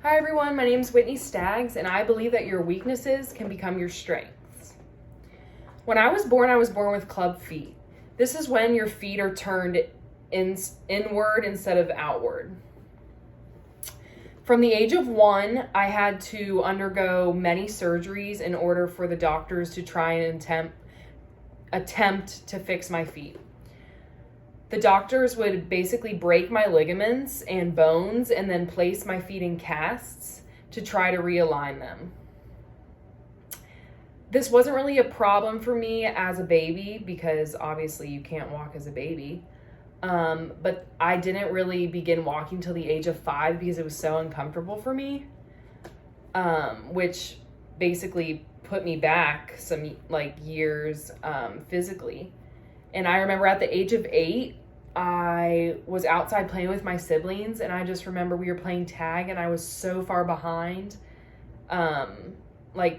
Hi everyone, my name is Whitney Staggs, and I believe that your weaknesses can become your strengths. When I was born with club feet. This is when your feet are turned inward instead of outward. From the age of 1, I had to undergo many surgeries in order for the doctors to try and attempt to fix my feet. The doctors would basically break my ligaments and bones and then place my feet in casts to try to realign them. This wasn't really a problem for me as a baby because obviously you can't walk as a baby. But I didn't really begin walking till the age of 5 because it was so uncomfortable for me, which basically put me back some years physically. And I remember at the age of 8, I was outside playing with my siblings, and I just remember we were playing tag, and I was so far behind,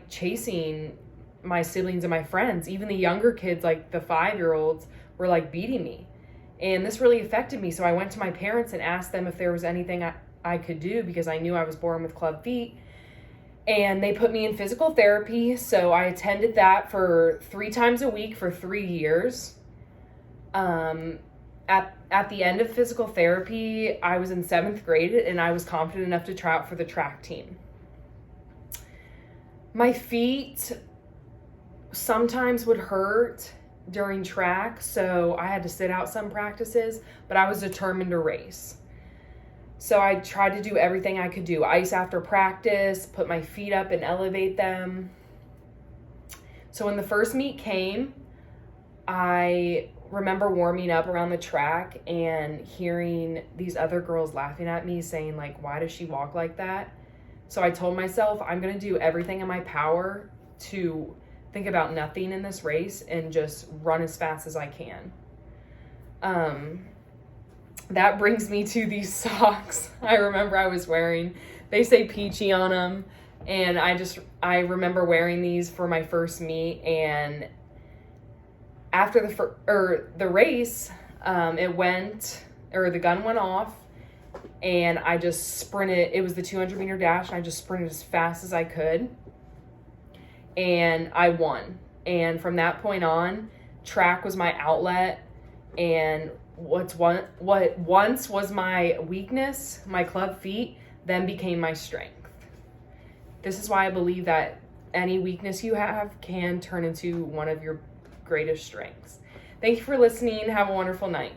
chasing my siblings and my friends. Even the younger kids, like the 5-year-olds, were beating me. And this really affected me. So I went to my parents and asked them if there was anything I could do because I knew I was born with club feet. And they put me in physical therapy. So I attended that for 3 times a week for 3 years. At the end of physical therapy, I was in 7th grade and I was confident enough to try out for the track team. My feet sometimes would hurt during track, so I had to sit out some practices, but I was determined to race. So I tried to do everything I could do. Ice after practice, put my feet up and elevate them. So when the first meet came, I remember warming up around the track and hearing these other girls laughing at me saying why does she walk like that? So I told myself I'm going to do everything in my power to think about nothing in this race and just run as fast as I can. That brings me to these socks I remember I was wearing. They say Peachy on them, and I remember wearing these for my first meet, and after the race, the gun went off, and I just sprinted. It was the 200-meter dash, and I just sprinted as fast as I could, and I won. And from that point on, track was my outlet, and what once was my weakness, my club feet, then became my strength. This is why I believe that any weakness you have can turn into one of your greatest strengths. Thank you for listening. Have a wonderful night.